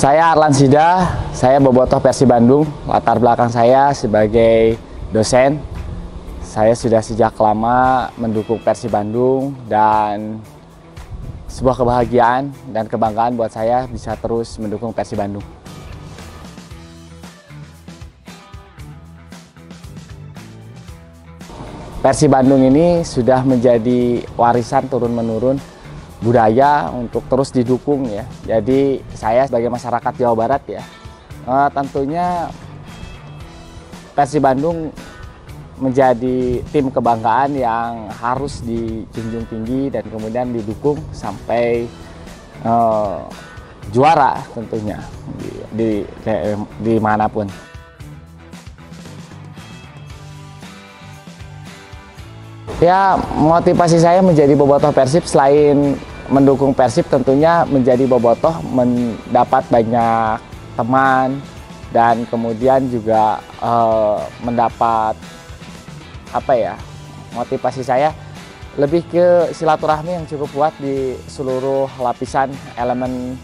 Saya Arlan Sida, saya bobotoh Persib Bandung. Latar belakang saya sebagai dosen. Saya sudah sejak lama mendukung Persib Bandung dan sebuah kebahagiaan dan kebanggaan buat saya bisa terus mendukung Persib Bandung. Persib Bandung ini sudah menjadi warisan turun-menurun budaya untuk terus didukung ya. Jadi saya sebagai masyarakat Jawa Barat ya, tentunya Persib Bandung menjadi tim kebanggaan yang harus dijunjung tinggi dan kemudian didukung sampai juara tentunya di manapun. Ya, motivasi saya menjadi bobotoh Persib selain mendukung Persib tentunya menjadi bobotoh mendapat banyak teman dan kemudian juga mendapat motivasi saya lebih ke silaturahmi yang cukup kuat di seluruh lapisan elemen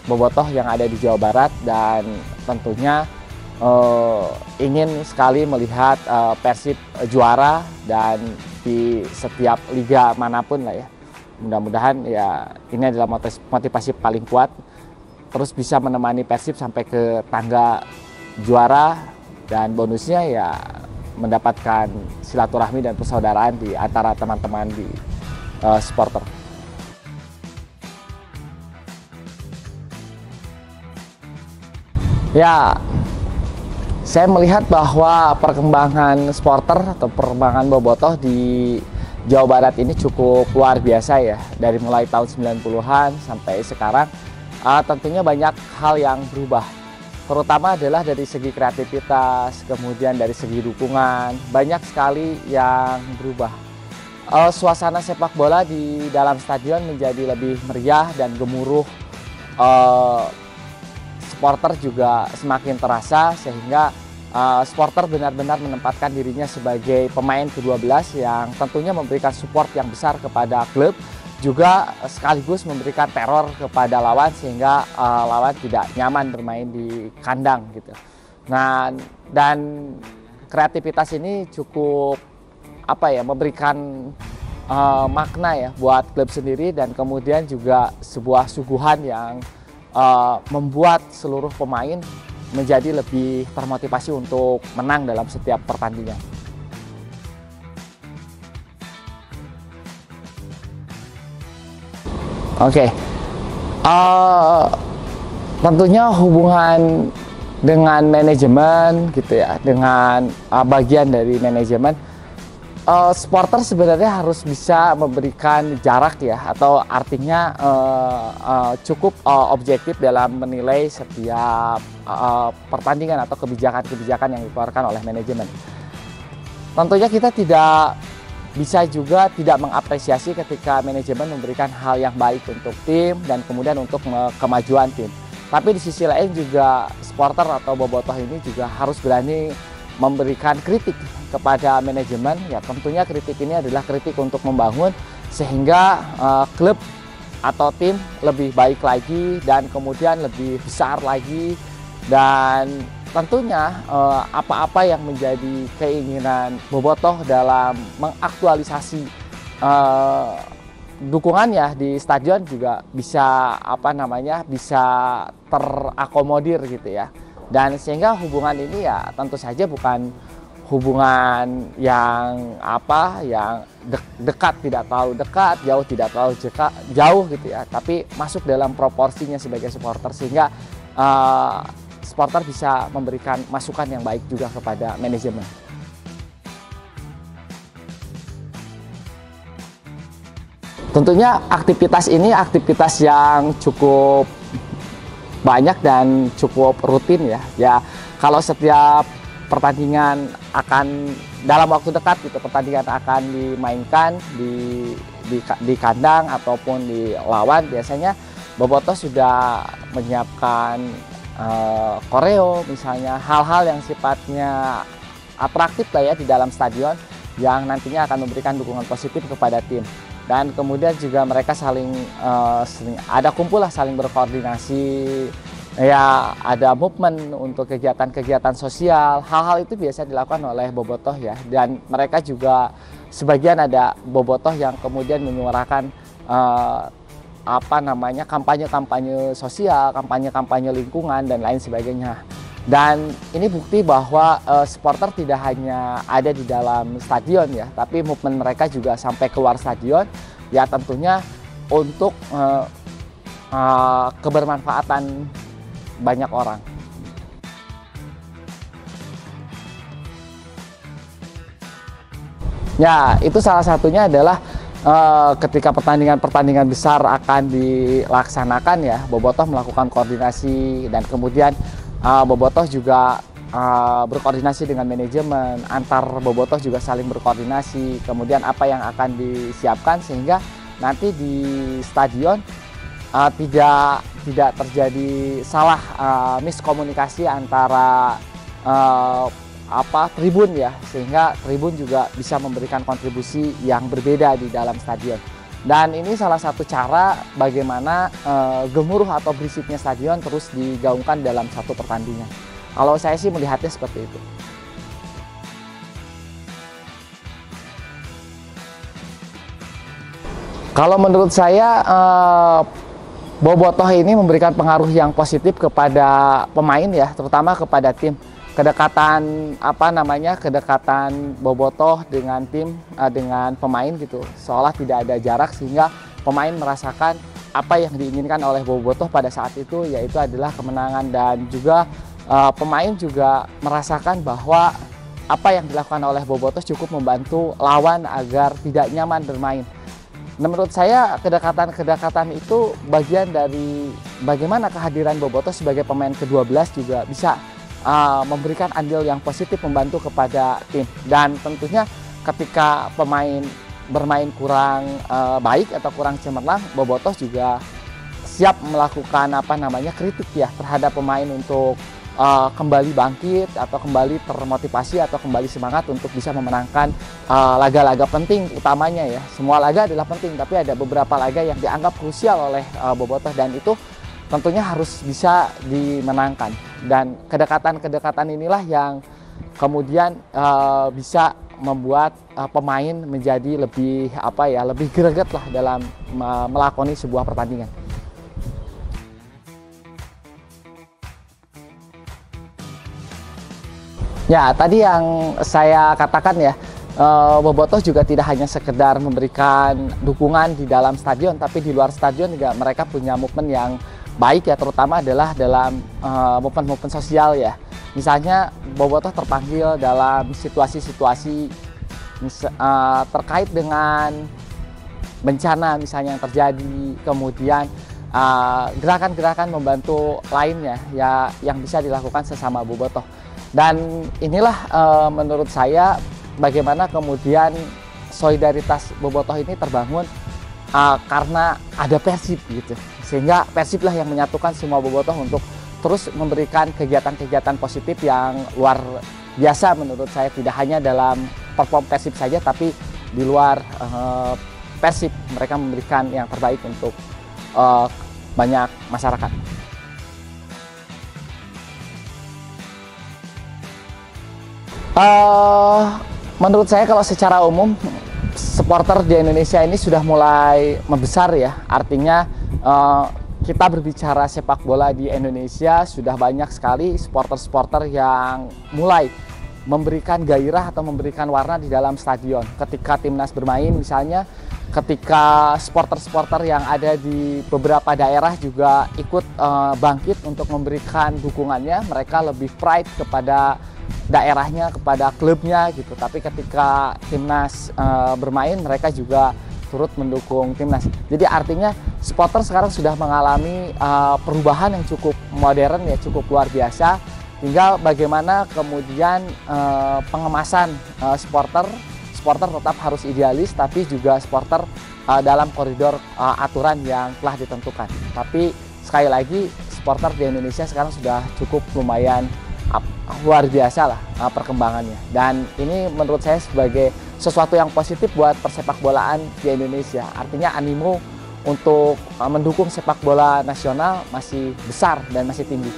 bobotoh yang ada di Jawa Barat dan tentunya ingin sekali melihat Persib juara dan di setiap liga manapun lah ya. Mudah-mudahan ya ini adalah motivasi paling kuat terus bisa menemani Persib sampai ke tangga juara dan bonusnya ya mendapatkan silaturahmi dan persaudaraan di antara teman-teman di supporter. Ya, saya melihat bahwa perkembangan supporter atau perkembangan bobotoh di Jawa Barat ini cukup luar biasa ya. Dari mulai tahun 90-an sampai sekarang tentunya banyak hal yang berubah. Terutama adalah dari segi kreativitas, kemudian dari segi dukungan, banyak sekali yang berubah. Suasana sepak bola di dalam stadion menjadi lebih meriah dan gemuruh. Supporter juga semakin terasa sehingga supporter benar-benar menempatkan dirinya sebagai pemain ke-12 yang tentunya memberikan support yang besar kepada klub, juga sekaligus memberikan teror kepada lawan sehingga lawan tidak nyaman bermain di kandang gitu. Nah, dan kreativitas ini cukup memberikan makna ya buat klub sendiri dan kemudian juga sebuah suguhan yang membuat seluruh pemain menjadi lebih termotivasi untuk menang dalam setiap pertandingan. Oke, tentunya hubungan dengan manajemen gitu ya, dengan bagian dari manajemen. Supporter sebenarnya harus bisa memberikan jarak ya, atau artinya cukup objektif dalam menilai setiap pertandingan atau kebijakan-kebijakan yang dikeluarkan oleh manajemen. Tentunya kita tidak bisa juga tidak mengapresiasi ketika manajemen memberikan hal yang baik untuk tim dan kemudian untuk kemajuan tim. Tapi di sisi lain juga supporter atau bobotoh ini juga harus berani memberikan kritik kepada manajemen. Ya tentunya kritik ini adalah kritik untuk membangun sehingga klub atau tim lebih baik lagi dan kemudian lebih besar lagi, dan tentunya apa-apa yang menjadi keinginan bobotoh dalam mengaktualisasi dukungannya di stadion juga bisa bisa terakomodir gitu ya. Dan sehingga hubungan ini ya tentu saja bukan hubungan yang dekat tidak terlalu dekat, jauh tidak terlalu jauh gitu ya, tapi masuk dalam proporsinya sebagai supporter sehingga supporter bisa memberikan masukan yang baik juga kepada manajemen. Tentunya aktivitas ini aktivitas yang cukup banyak dan cukup rutin ya. Ya kalau setiap pertandingan akan dalam waktu dekat gitu, pertandingan akan dimainkan di kandang ataupun di lawan, biasanya bobotoh sudah menyiapkan koreo misalnya, hal-hal yang sifatnya atraktif lah ya di dalam stadion yang nantinya akan memberikan dukungan positif kepada tim. Dan kemudian juga mereka saling ada kumpul lah, saling berkoordinasi ya ada movement untuk kegiatan-kegiatan sosial. Hal-hal itu biasa dilakukan oleh bobotoh ya, dan mereka juga sebagian ada bobotoh yang kemudian menyuarakan kampanye-kampanye sosial, kampanye-kampanye lingkungan dan lain sebagainya. Dan ini bukti bahwa supporter tidak hanya ada di dalam stadion ya, tapi movement mereka juga sampai keluar stadion ya, tentunya untuk kebermanfaatan banyak orang. Ya, itu salah satunya adalah ketika pertandingan-pertandingan besar akan dilaksanakan ya, bobotoh melakukan koordinasi, dan kemudian bobotoh juga berkoordinasi dengan manajemen, antar bobotoh juga saling berkoordinasi, kemudian apa yang akan disiapkan sehingga nanti di stadion tidak terjadi salah miskomunikasi antara tribun ya, sehingga tribun juga bisa memberikan kontribusi yang berbeda di dalam stadion. Dan ini salah satu cara bagaimana gemuruh atau berisiknya stadion terus digaungkan dalam satu pertandingan. Kalau saya sih melihatnya seperti itu. Kalau menurut saya bobotoh ini memberikan pengaruh yang positif kepada pemain ya, terutama kepada tim. Kedekatan kedekatan bobotoh dengan tim, dengan pemain gitu, seolah tidak ada jarak sehingga pemain merasakan apa yang diinginkan oleh bobotoh pada saat itu, yaitu adalah kemenangan, dan juga pemain juga merasakan bahwa apa yang dilakukan oleh bobotoh cukup membantu lawan agar tidak nyaman bermain. Nah, menurut saya kedekatan itu bagian dari bagaimana kehadiran bobotoh sebagai pemain ke-12 juga bisa memberikan andil yang positif membantu kepada tim. Dan tentunya ketika pemain bermain kurang baik atau kurang cemerlang, bobotoh juga siap melakukan kritik ya terhadap pemain untuk kembali bangkit atau kembali termotivasi atau kembali semangat untuk bisa memenangkan laga-laga penting utamanya ya. Semua laga adalah penting, tapi ada beberapa laga yang dianggap krusial oleh bobotoh, dan itu tentunya harus bisa dimenangkan. Dan kedekatan inilah yang kemudian bisa membuat pemain menjadi lebih greget lah dalam melakoni sebuah pertandingan. Ya, tadi yang saya katakan ya, bobotoh juga tidak hanya sekedar memberikan dukungan di dalam stadion, tapi di luar stadion juga mereka punya movement yang baik ya, terutama adalah dalam movement sosial ya. Misalnya bobotoh terpanggil dalam situasi-situasi terkait dengan bencana misalnya yang terjadi, kemudian gerakan-gerakan membantu lainnya ya yang bisa dilakukan sesama bobotoh. Dan inilah menurut saya bagaimana kemudian solidaritas bobotoh ini terbangun karena ada Persib gitu. Sehingga Persib lah yang menyatukan semua bobotoh untuk terus memberikan kegiatan-kegiatan positif yang luar biasa menurut saya, tidak hanya dalam perform Persib saja, tapi di luar Persib mereka memberikan yang terbaik untuk banyak masyarakat. Menurut saya kalau secara umum supporter di Indonesia ini sudah mulai membesar ya, artinya kita berbicara sepak bola di Indonesia sudah banyak sekali supporter-supporter yang mulai memberikan gairah atau memberikan warna di dalam stadion. Ketika timnas bermain misalnya, ketika supporter-supporter yang ada di beberapa daerah juga ikut bangkit untuk memberikan dukungannya, mereka lebih pride kepada daerahnya, kepada klubnya gitu. Tapi ketika timnas bermain, mereka juga turut mendukung timnas. Jadi artinya supporter sekarang sudah mengalami perubahan yang cukup modern ya, cukup luar biasa. Tinggal bagaimana kemudian pengemasan supporter tetap harus idealis, tapi juga supporter dalam koridor aturan yang telah ditentukan. Tapi sekali lagi supporter di Indonesia sekarang sudah cukup lumayan luar biasa lah perkembangannya, dan ini menurut saya sebagai sesuatu yang positif buat persepak bolaan di Indonesia. Artinya animo untuk mendukung sepak bola nasional masih besar dan masih tinggi.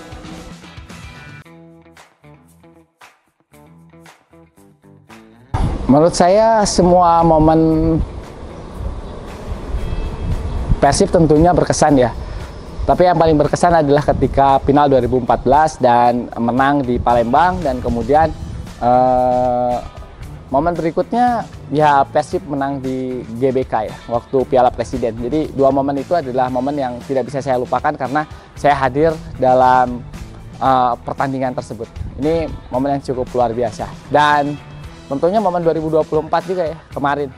Menurut saya semua momen Persib tentunya berkesan ya. Tapi yang paling berkesan adalah ketika final 2014 dan menang di Palembang, dan kemudian momen berikutnya ya Persib menang di GBK ya, waktu Piala Presiden. Jadi dua momen itu adalah momen yang tidak bisa saya lupakan karena saya hadir dalam pertandingan tersebut. Ini momen yang cukup luar biasa. Dan tentunya momen 2024 juga ya, kemarin.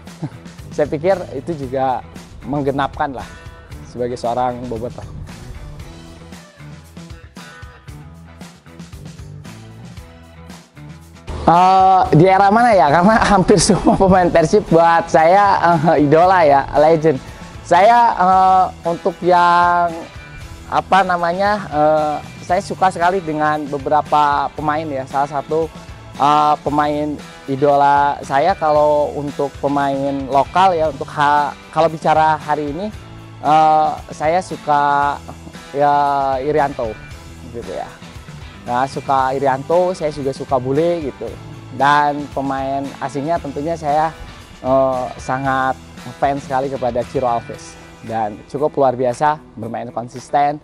Saya pikir itu juga menggenapkan lah sebagai seorang bobotoh. Di era mana ya? Karena hampir semua pemain Persib buat saya idola ya, legend. Saya untuk yang apa namanya, saya suka sekali dengan beberapa pemain ya. Salah satu pemain idola saya kalau untuk pemain lokal ya, untuk kalau bicara hari ini saya suka ya Irianto gitu ya. Nah, suka Irianto, saya juga suka Bule gitu. Dan pemain asingnya tentunya saya sangat fans sekali kepada Ciro Alves. Dan cukup luar biasa, bermain konsisten.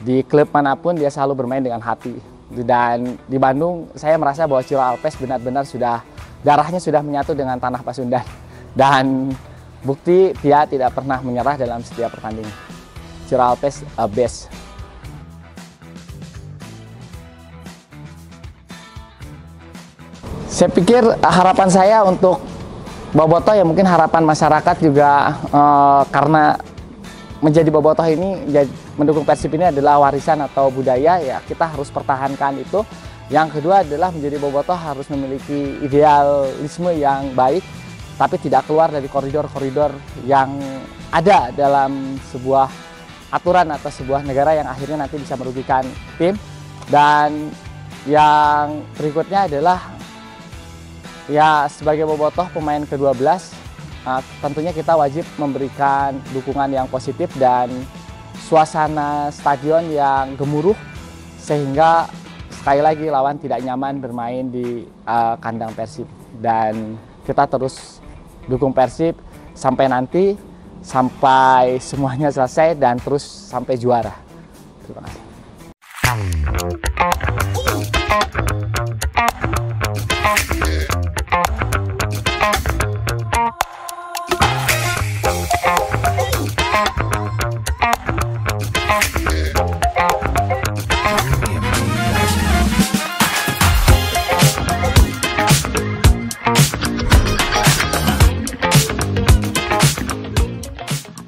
Di klub manapun dia selalu bermain dengan hati. Dan di Bandung saya merasa bahwa Ciro Alves benar-benar sudah, darahnya sudah menyatu dengan tanah Pasundan. Dan bukti dia tidak pernah menyerah dalam setiap pertandingan. Ciro Alves best. Saya pikir harapan saya untuk bobotoh ya, mungkin harapan masyarakat juga karena menjadi bobotoh ini, mendukung Persib ini adalah warisan atau budaya ya, kita harus pertahankan itu. Yang kedua adalah menjadi bobotoh harus memiliki idealisme yang baik, tapi tidak keluar dari koridor-koridor yang ada dalam sebuah aturan atau sebuah negara yang akhirnya nanti bisa merugikan tim. Dan yang berikutnya adalah ya sebagai bobotoh pemain ke-12, tentunya kita wajib memberikan dukungan yang positif dan suasana stadion yang gemuruh, sehingga sekali lagi lawan tidak nyaman bermain di kandang Persib. Dan kita terus dukung Persib sampai nanti, sampai semuanya selesai dan terus sampai juara. Terima kasih.